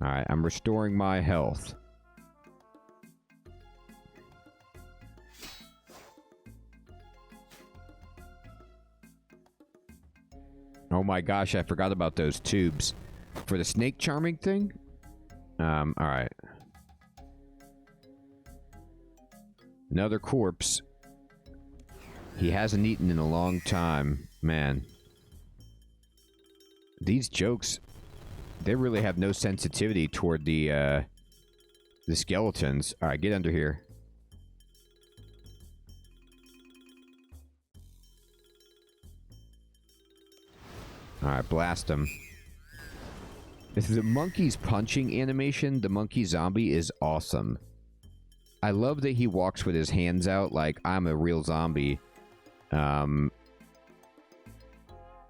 Alright, I'm restoring my health. Oh my gosh, I forgot about those tubes. For the snake charming thing? Alright. Another corpse. He hasn't eaten in a long time. Man. These jokes, they really have no sensitivity toward the skeletons. Alright, get under here. Alright, blast him. This is a monkey's punching animation. The monkey zombie is awesome. I love that he walks with his hands out like I'm a real zombie. And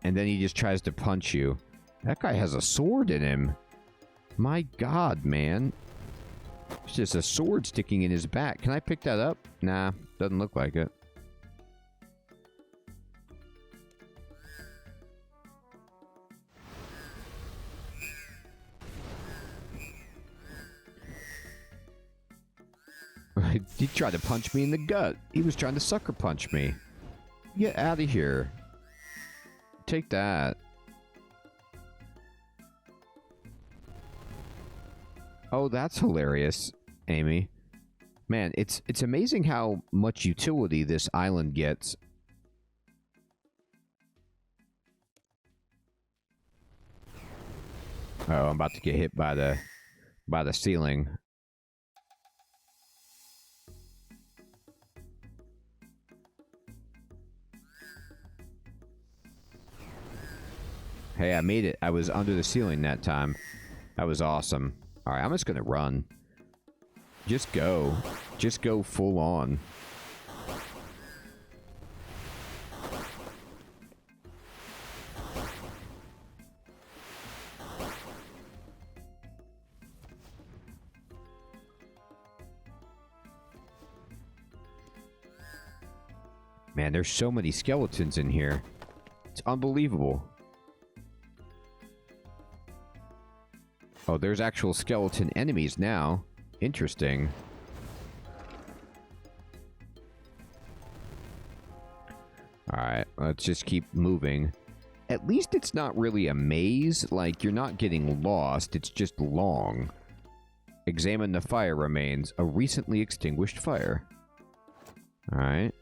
then he just tries to punch you. That guy has a sword in him. My god, man. There's just a sword sticking in his back. Can I pick that up? Nah, doesn't look like it. He tried to punch me in the gut. He was trying to sucker punch me. Get out of here. Take that. Oh, that's hilarious, Amy. Man, it's amazing how much utility this island gets. Oh, I'm about to get hit by the ceiling. Hey, I made it. I was under the ceiling that time. That was awesome. Alright, I'm just gonna run. Just go. Just go full on. Man, there's so many skeletons in here. It's unbelievable. Oh, there's actual skeleton enemies now. Interesting. Alright, let's just keep moving. At least it's not really a maze. Like, you're not getting lost. It's just long. Examine the fire remains. A recently extinguished fire. Alright.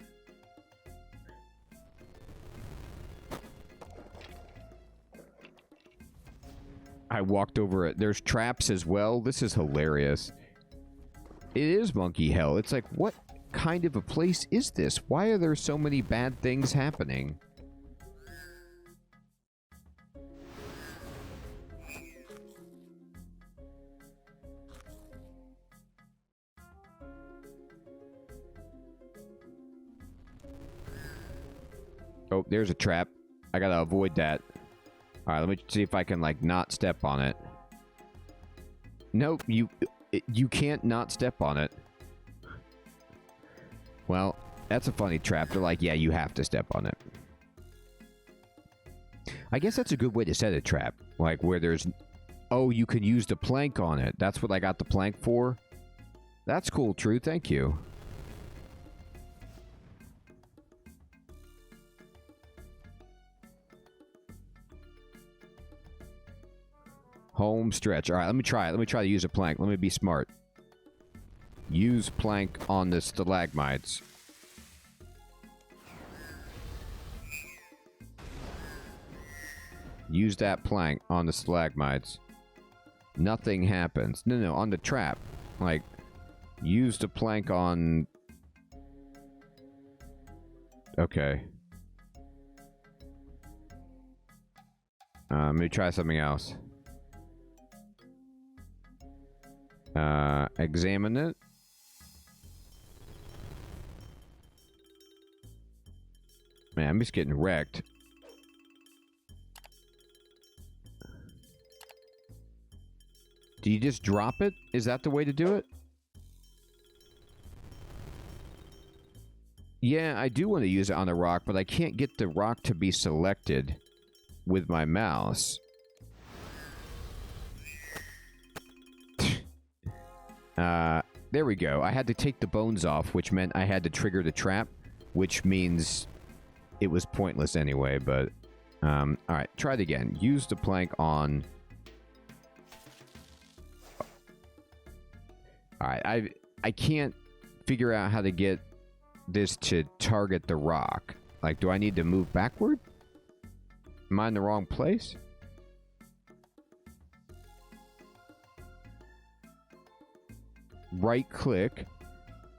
I walked over it. There's traps as well. This is hilarious. It is monkey hell. It's like, what kind of a place is this? Why are there so many bad things happening? Oh, there's a trap. I gotta avoid that. Alright, let me see if I can, like, not step on it. Nope, you can't not step on it. Well, that's a funny trap. They're like, yeah, you have to step on it. I guess that's a good way to set a trap. Like, where there's... Oh, you can use the plank on it. That's what I got the plank for? That's cool, True. Thank you. Home stretch. Alright, let me try it. Let me try to use a plank. Let me be smart. Use plank on the stalagmites. Use that plank on the stalagmites. Nothing happens. No, on the trap. Like, use the plank on... Okay. Let me try something else. Examine it. Man, I'm just getting wrecked. Do you just drop it? Is that the way to do it? Yeah, I do want to use it on a rock, but I can't get the rock to be selected with my mouse. There we go. I had to take the bones off, which meant I had to trigger the trap, which means it was pointless anyway, but... Alright, try it again. Use the plank on... Alright, I can't figure out how to get this to target the rock. Like, do I need to move backward? Am I in the wrong place? Right click,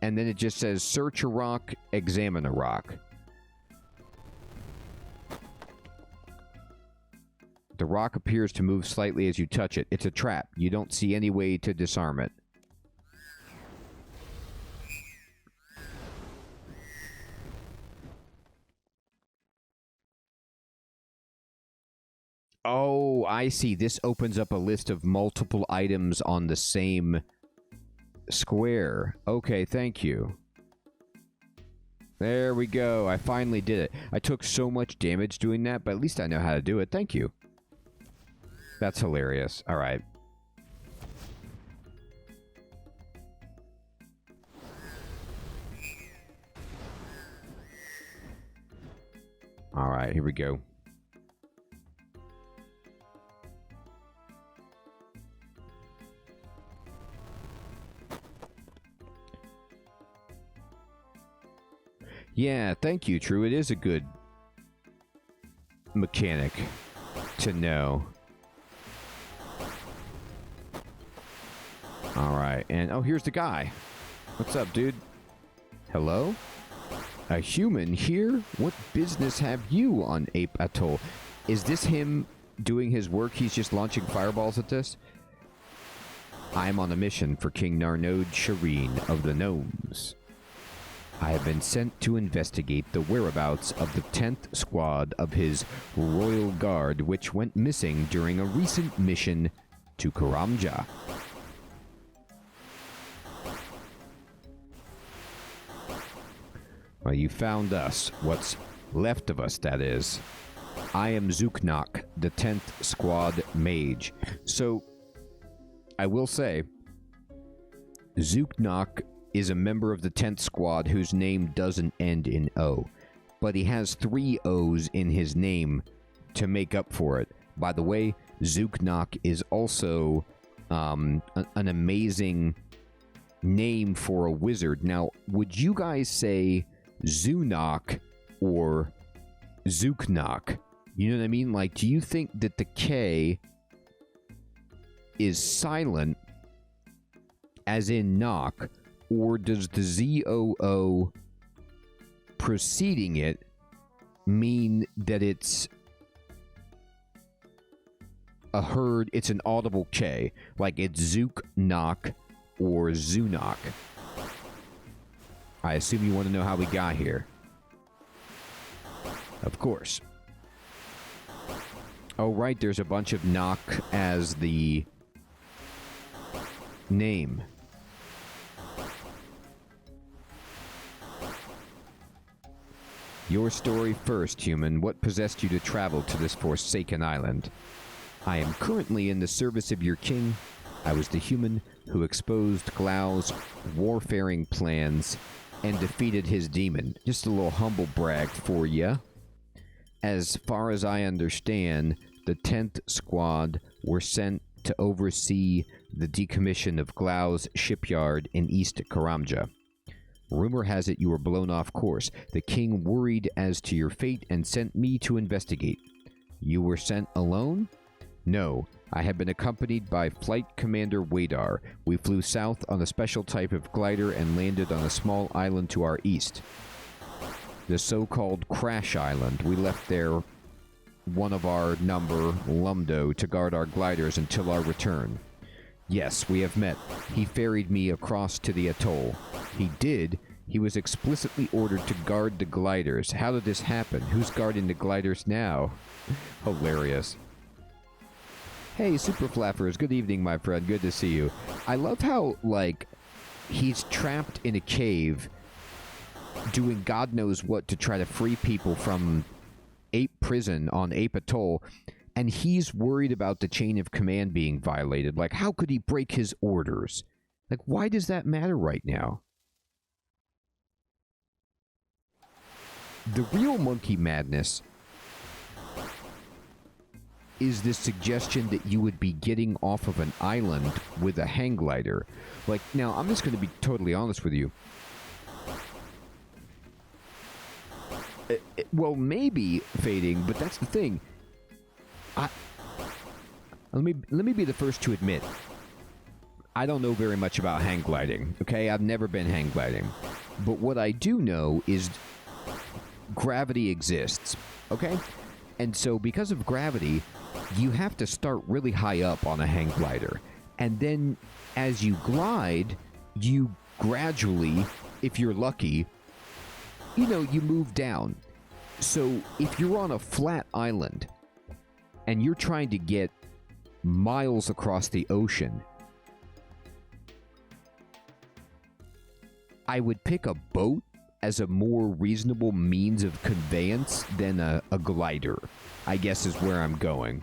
and then it just says search a rock, examine a rock. The rock appears to move slightly as you touch it. It's a trap. You don't see any way to disarm it. Oh, I see. This opens up a list of multiple items on the same square. Okay, thank you. There we go. I finally did it. I took so much damage doing that, but at least I know how to do it. Thank you. That's hilarious. All right. All right, here we go. Yeah, thank you, True. It is a good mechanic to know. Alright, and oh, here's the guy. What's up, dude? Hello? A human here? What business have you on Ape Atoll? Is this him doing his work? He's just launching fireballs at this? I'm on a mission for King Narnode Shireen of the Gnomes. I have been sent to investigate the whereabouts of the 10th squad of his Royal Guard, which went missing during a recent mission to Karamja. Well, you found us. What's left of us, that is. I am Zuknak, the 10th squad mage. So, I will say, Zuknak is a member of the 10th squad whose name doesn't end in O. But he has 3 O's in his name to make up for it. By the way, Zuknak is also an amazing name for a wizard. Now, would you guys say Zunok or Zuknak? You know what I mean? Like, do you think that the K is silent, as in knock, or does the ZOO preceding it mean that it's a herd, it's an audible K, like it's Zook knock or Zunok? I assume you want to know how we got here. Of course. Oh, right, there's a bunch of knock as the name. Your story first, human. What possessed you to travel to this forsaken island? I am currently in the service of your king. I was the human who exposed Glau's warfaring plans and defeated his demon. Just a little humble brag for ya. As far as I understand, the 10th squad were sent to oversee the decommission of Glau's shipyard in East Karamja. Rumor has it you were blown off course. The king worried as to your fate and sent me to investigate. You were sent alone? No, I had been accompanied by Flight Commander Wadar. We flew south on a special type of glider and landed on a small island to our east. The so-called Crash Island. We left there one of our number, Lumdo, to guard our gliders until our return. Yes, we have met. He ferried me across to the atoll. He did. He was explicitly ordered to guard the gliders. How did this happen? Who's guarding the gliders now? Hilarious. Hey, Super Flappers. Good evening, my friend. Good to see you. I love how, like, he's trapped in a cave doing God knows what to try to free people from Ape Prison on Ape Atoll, and he's worried about the chain of command being violated. Like, how could he break his orders? Like, why does that matter right now? The real monkey madness is this suggestion that you would be getting off of an island with a hang glider. Like, now, I'm just going to be totally honest with you. Well, maybe fading, but that's the thing. Let me be the first to admit, I don't know very much about hang gliding, okay? I've never been hang gliding. But what I do know is gravity exists, okay? And so because of gravity, you have to start really high up on a hang glider. And then as you glide, you gradually, if you're lucky, you know, you move down. So if you're on a flat island and you're trying to get miles across the ocean, I would pick a boat as a more reasonable means of conveyance than a glider, I guess is where I'm going.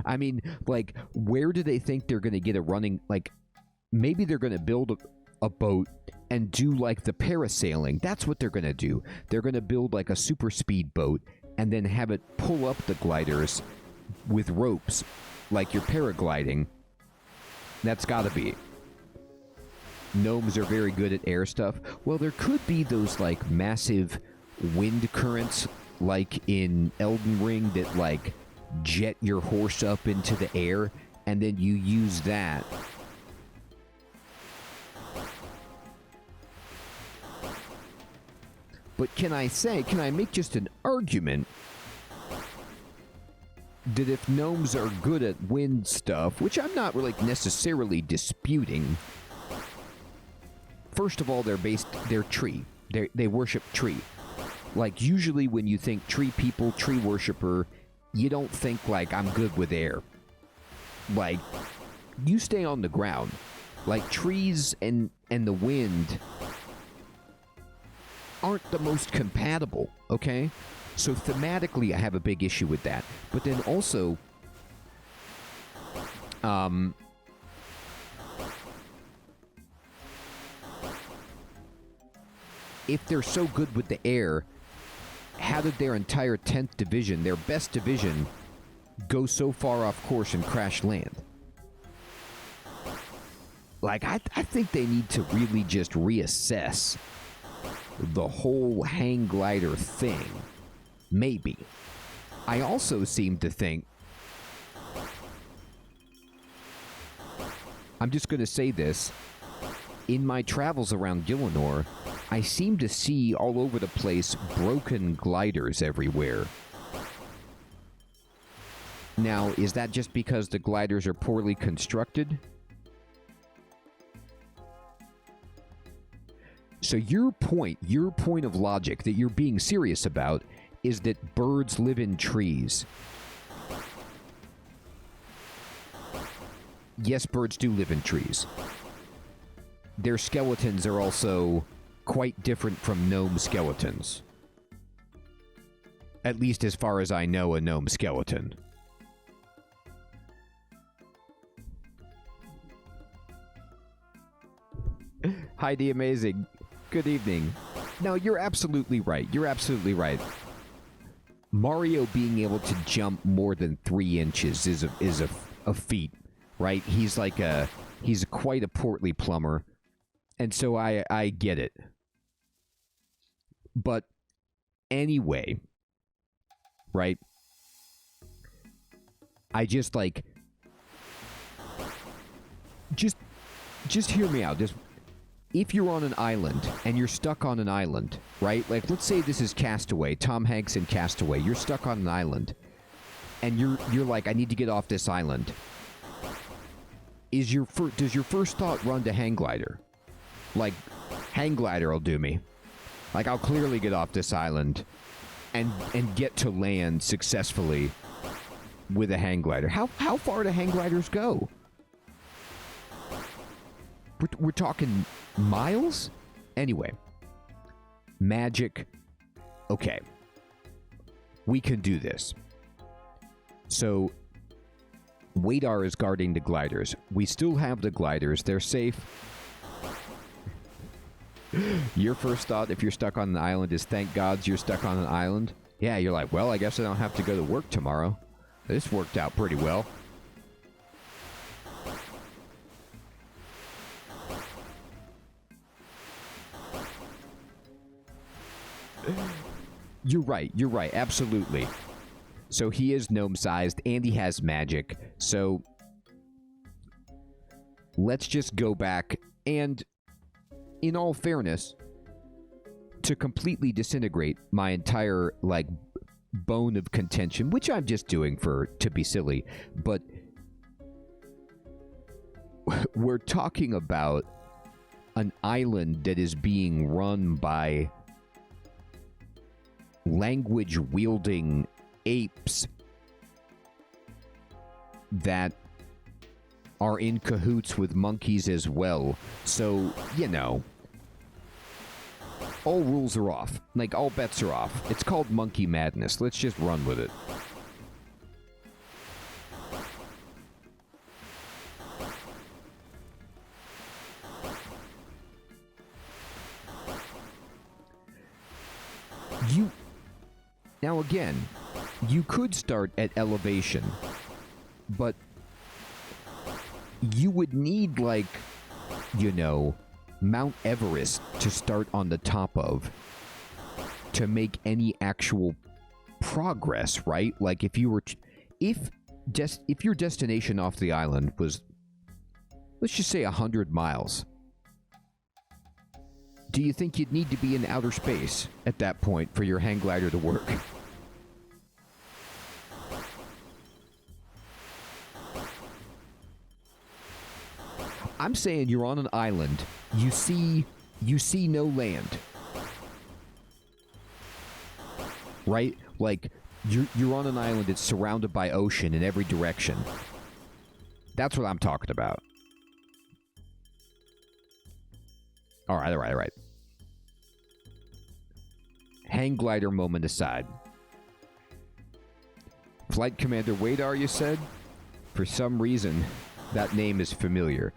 I mean, like, where do they think they're going to get a running, like, maybe they're going to build a boat and do, like, the parasailing. That's what they're going to do. They're going to build, like, a super speed boat and then have it pull up the gliders with ropes, like you're paragliding. That's got to be. Gnomes are very good at air stuff. Well, there could be those, like, massive wind currents, like in Elden Ring, that, like, jet your horse up into the air, and then you use that. But can I make just an argument that if gnomes are good at wind stuff, which I'm not really necessarily disputing, first of all, they're tree. They worship tree. Like, usually when you think tree people, tree worshiper, you don't think, like, I'm good with air. Like, you stay on the ground. Like, trees and the wind aren't the most compatible, okay? So thematically, I have a big issue with that. But then also, if they're so good with the air, how did their entire 10th division, their best division, go so far off course and crash land? Like, I think they need to really just reassess the whole hang glider thing. Maybe. I also seem to think, I'm just going to say this, in my travels around Gillinor, I seem to see all over the place broken gliders everywhere. Now, is that just because the gliders are poorly constructed? So your point of logic that you're being serious about is that birds live in trees. Yes, birds do live in trees. Their skeletons are also quite different from gnome skeletons. At least as far as I know a gnome skeleton. Hi, the Amazing. Good evening. No, you're absolutely right. You're absolutely right. Mario being able to jump more than 3 inches is a feat, right? He's quite a portly plumber. And so I get it. But anyway, right? I just like... Just hear me out. Just, if you're on an island, and you're stuck on an island, right? Like, let's say this is Castaway, Tom Hanks in Castaway. You're stuck on an island, and you're like, I need to get off this island. Does your first thought run to hang glider? Like, hang glider will do me. Like, I'll clearly get off this island and get to land successfully with a hang glider. How far do hang gliders go? We're talking miles? Anyway. Magic. Okay. We can do this. So Wadar is guarding the gliders. We still have the gliders. They're safe. Your first thought, if you're stuck on an island, is thank God you're stuck on an island. Yeah, you're like, well, I guess I don't have to go to work tomorrow. This worked out pretty well. You're right, absolutely. So he is gnome-sized, and he has magic, so let's just go back, and in all fairness, to completely disintegrate my entire, like, bone of contention, which I'm just doing to be silly, but we're talking about an island that is being run by language-wielding apes that are in cahoots with monkeys as well. So, you know, all rules are off. Like, all bets are off. It's called monkey madness. Let's just run with it. Now again, you could start at elevation, but you would need, like, you know, Mount Everest to start on the top of to make any actual progress, right? Like, if you were, if your destination off the island was, let's just say 100 miles, do you think you'd need to be in outer space at that point for your hang glider to work? I'm saying you're on an island. You see no land. Right? Like, you're on an island that's surrounded by ocean in every direction. That's what I'm talking about. All right. Hang glider moment aside. Flight Commander Wadar, you said? For some reason, that name is familiar.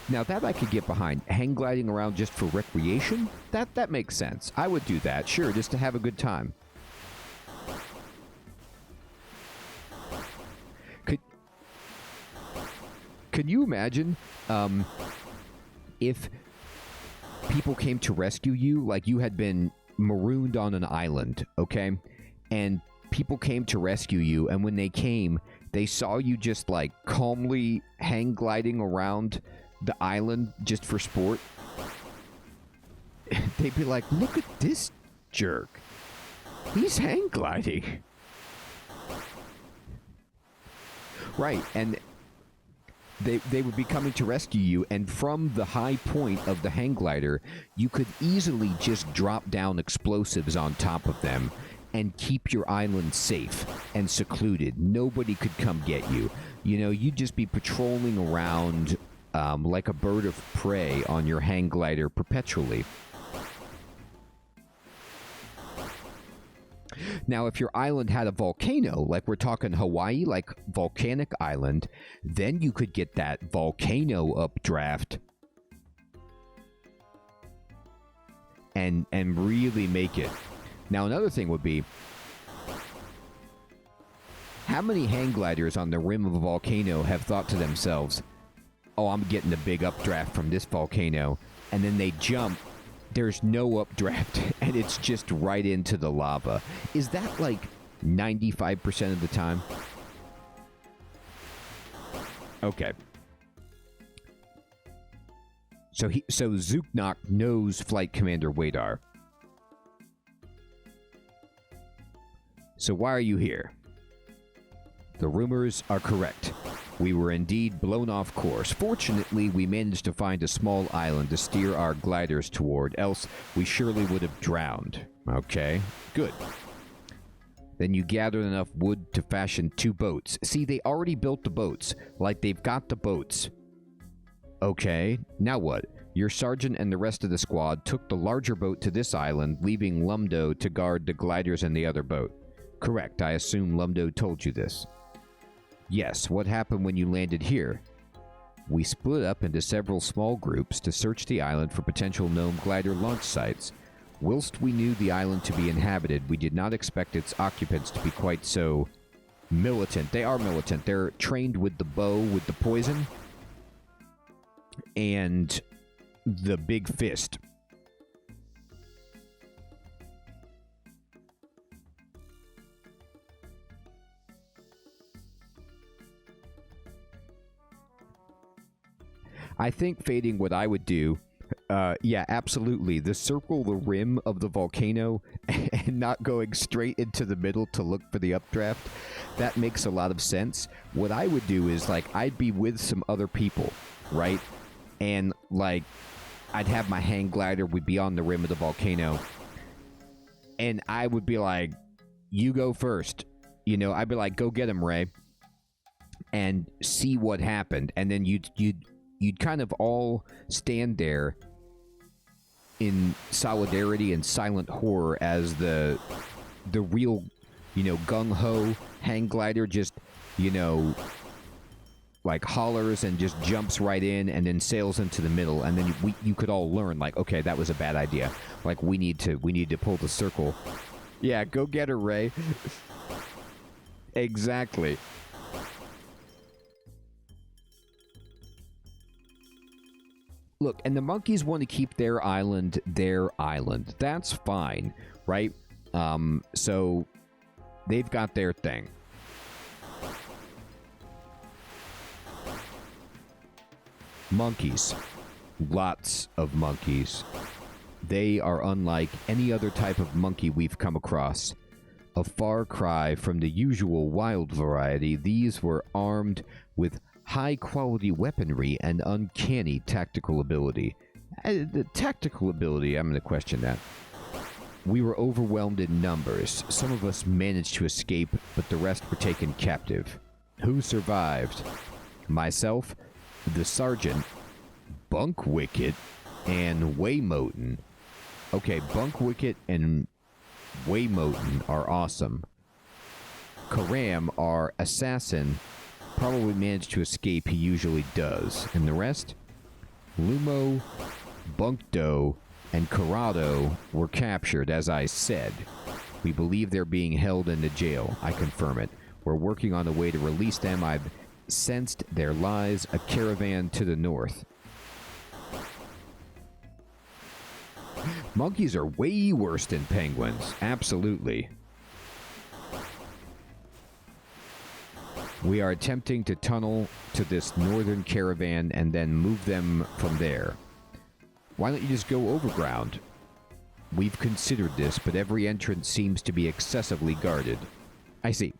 Now, that I could get behind. Hang gliding around just for recreation? That makes sense. I would do that, sure, just to have a good time. Could you imagine if people came to rescue you, like you had been marooned on an island, okay? And people came to rescue you, and when they came, they saw you just, like, calmly hang gliding around the island just for sport. They'd be like, look at this jerk. He's hang gliding. Right, and they would be coming to rescue you, and from the high point of the hang glider, you could easily just drop down explosives on top of them and keep your island safe and secluded. Nobody could come get you. You know, you'd just be patrolling around like a bird of prey on your hang glider perpetually. Now, if your island had a volcano, like we're talking Hawaii, like volcanic island, then you could get that volcano updraft and really make it. Now, another thing would be, how many hang gliders on the rim of a volcano have thought to themselves, oh, I'm getting a big updraft from this volcano, and then they jump, there's no updraft, and it's just right into the lava. Is that like 95% of the time? Okay. So Zuknok knows Flight Commander Wadar. So why are you here? The rumors are correct. We were indeed blown off course. Fortunately, we managed to find a small island to steer our gliders toward, else we surely would have drowned. Okay, good. Then you gathered enough wood to fashion 2 boats. See, they already built the boats. Like, they've got the boats. Okay, now what? Your sergeant and the rest of the squad took the larger boat to this island, leaving Lumdo to guard the gliders in the other boat. Correct, I assume Lumdo told you this. Yes, what happened when you landed here? We split up into several small groups to search the island for potential gnome glider launch sites. Whilst we knew the island to be inhabited, we did not expect its occupants to be quite so militant. They are militant. They're trained with the bow, with the poison, and the big fist. I think, Fading, what I would do, yeah, absolutely, circle the rim of the volcano and not going straight into the middle to look for the updraft, that makes a lot of sense. What I would do is, like, I'd be with some other people, right? And, like, I'd have my hang glider, we'd be on the rim of the volcano, and I would be like, you go first. You know, I'd be like, go get him, Ray, and see what happened. And then you'd kind of all stand there in solidarity and silent horror as the real, you know, gung-ho hang glider just, you know, like hollers and just jumps right in and then sails into the middle, and then you could all learn, like, okay, that was a bad idea. Like, we need to pull the circle. Yeah, go get her, Ray. Exactly. Look, and the monkeys want to keep their island. That's fine, right? So they've got their thing. Monkeys. Lots of monkeys. They are unlike any other type of monkey we've come across. A far cry from the usual wild variety, these were armed with high-quality weaponry and uncanny tactical ability. The tactical ability, I'm going to question that. We were overwhelmed in numbers. Some of us managed to escape, but the rest were taken captive. Who survived? Myself, the sergeant, Bunkwicket, and Waymoten. Okay, Bunkwicket and Waymoten are awesome. Karam, our assassin, probably managed to escape. He usually does. And the rest? Lumo, Bunkdo, and Corrado were captured, as I said. We believe they're being held in the jail. I confirm it. We're working on a way to release them. I've sensed there lies a caravan to the north. Monkeys are way worse than penguins. Absolutely. We are attempting to tunnel to this northern caravan and then move them from there. Why don't you just go overground? We've considered this, but every entrance seems to be excessively guarded. I see.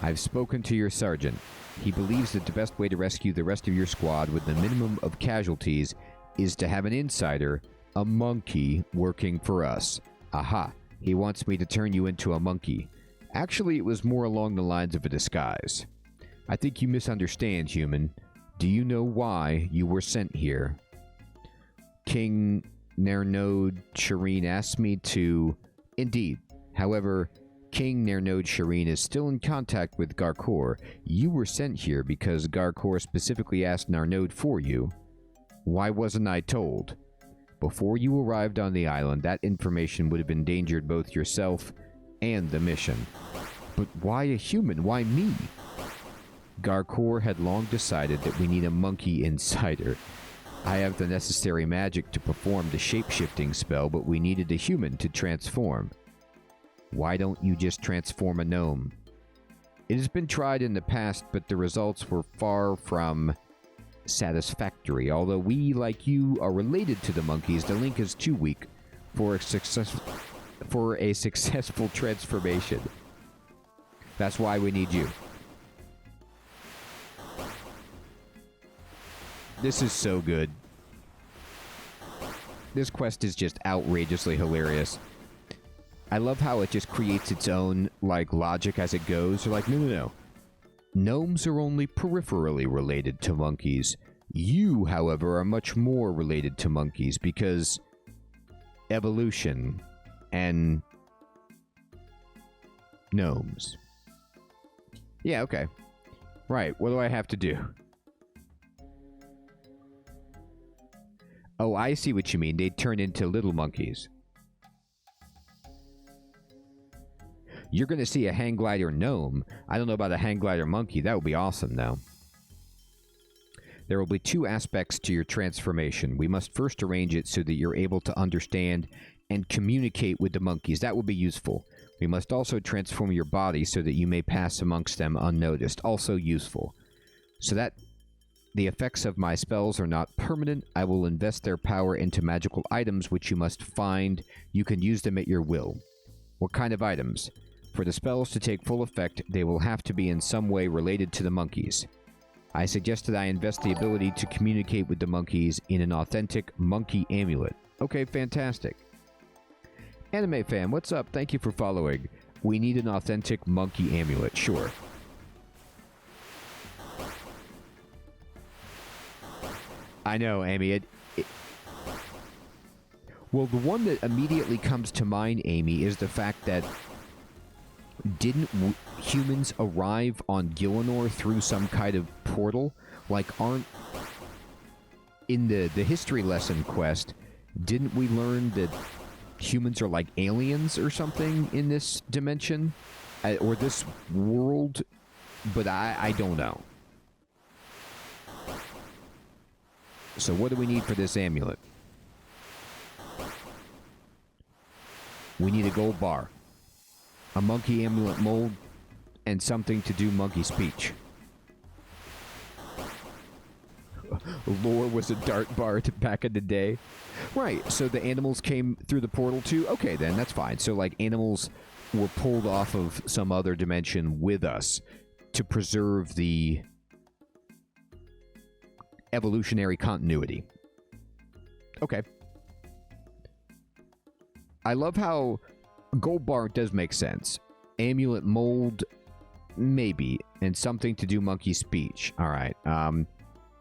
I've spoken to your sergeant. He believes that the best way to rescue the rest of your squad with the minimum of casualties is to have an insider, a monkey, working for us. Aha. He wants me to turn you into a monkey. Actually, it was more along the lines of a disguise. I think you misunderstand, human. Do you know why you were sent here? King Nernode Shireen asked me to... Indeed. However, King Nernode Shireen is still in contact with Garkor. You were sent here because Garkor specifically asked Nernode for you. Why wasn't I told? Before you arrived on the island, that information would have endangered both yourself and the mission. But why a human? Why me? Garkor had long decided that we need a monkey insider. I have the necessary magic to perform the shape-shifting spell, but we needed a human to transform. Why don't you just transform a gnome? It has been tried in the past, but the results were far from satisfactory. Although we, like you, are related to the monkeys, the link is too weak for a successful transformation. That's why we need you. This is so good. This quest is just outrageously hilarious. I love how it just creates its own, like, logic as it goes. They're like, no. Gnomes are only peripherally related to monkeys. You, however, are much more related to monkeys because evolution and gnomes. Yeah, okay. Right, what do I have to do? Oh, I see what you mean. They turn into little monkeys. You're going to see a hang glider gnome. I don't know about a hang glider monkey. That would be awesome, though. There will be two aspects to your transformation. We must first arrange it so that you're able to understand and communicate with the monkeys. That will be useful. We must also transform your body so that you may pass amongst them unnoticed. Also useful. So that the effects of my spells are not permanent. I will invest their power into magical items which you must find. You can use them at your will. What kind of items? For the spells to take full effect, they will have to be in some way related to the monkeys. I suggest that I invest the ability to communicate with the monkeys in an authentic monkey amulet. Okay, fantastic. Anime fan, what's up? Thank you for following. We need an authentic monkey amulet, sure. I know, Amy. Well, the one that immediately comes to mind, Amy, is the fact that didn't humans arrive on Gielinor through some kind of portal? Like, aren't... In the history lesson quest, didn't we learn that humans are like aliens or something in this dimension? Or this world? But I don't know. So what do we need for this amulet? We need a gold bar, a monkey amulet mold, and something to do monkey speech. Lore was a dart bar back in the day. Right, so the animals came through the portal too? Okay then, that's fine. So like animals were pulled off of some other dimension with us to preserve the evolutionary continuity. Okay. I love how gold bar does make sense. Amulet mold, maybe. And something to do monkey speech. Alright,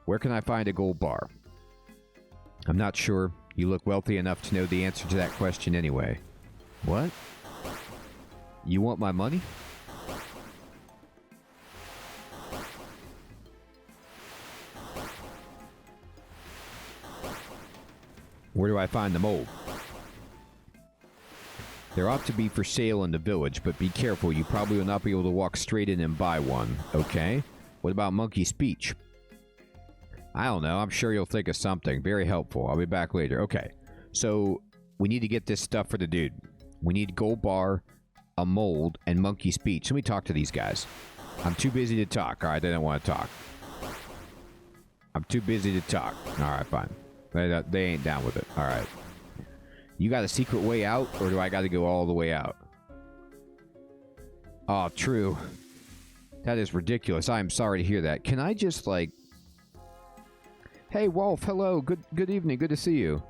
where can I find a gold bar? I'm not sure. You look wealthy enough to know the answer to that question anyway. What? You want my money? Where do I find the mold? There ought to be for sale in the village, but be careful. You probably will not be able to walk straight in and buy one. Okay. What about monkey speech? I don't know. I'm sure you'll think of something. Very helpful. I'll be back later. Okay. So, we need to get this stuff for the dude. We need gold bar, a mold, and monkey speech. Let me talk to these guys. I'm too busy to talk. Alright, they don't want to talk. I'm too busy to talk. Alright, fine. They ain't down with it. Alright. You got a secret way out, or do I got to go all the way out? Oh, true. That is ridiculous. I am sorry to hear that. Can I just, like... Hey, Wolf, hello. Good evening. Good to see you.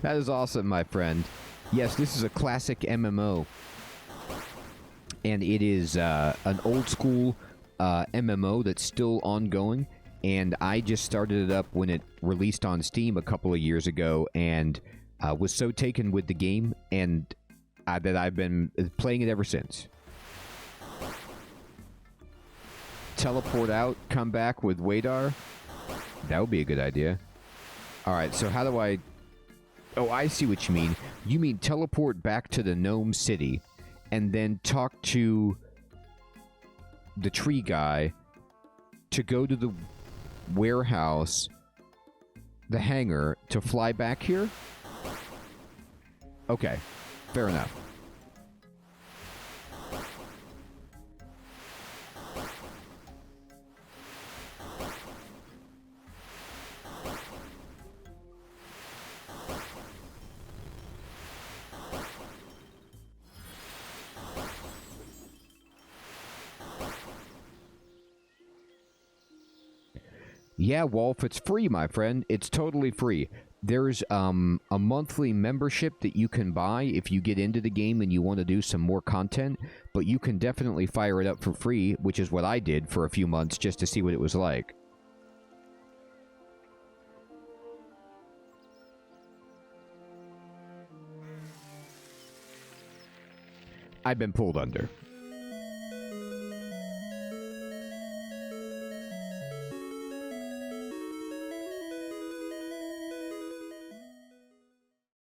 That is awesome, my friend. Yes, this is a classic MMO. And it is an old-school MMO that's still ongoing. And I just started it up when it released on Steam a couple of years ago, and was so taken with the game and that I've been playing it ever since. Teleport out, come back with Wadar. That would be a good idea. Alright, so how do I... Oh, I see what you mean. You mean teleport back to the Gnome City, and then talk to the tree guy to go to the warehouse, the hangar, to fly back here? Okay, fair enough. Yeah, Wolf, it's free, my friend. It's totally free. There's a monthly membership that you can buy if you get into the game and you want to do some more content, but you can definitely fire it up for free, which is what I did for a few months just to see what it was like. I've been pulled under.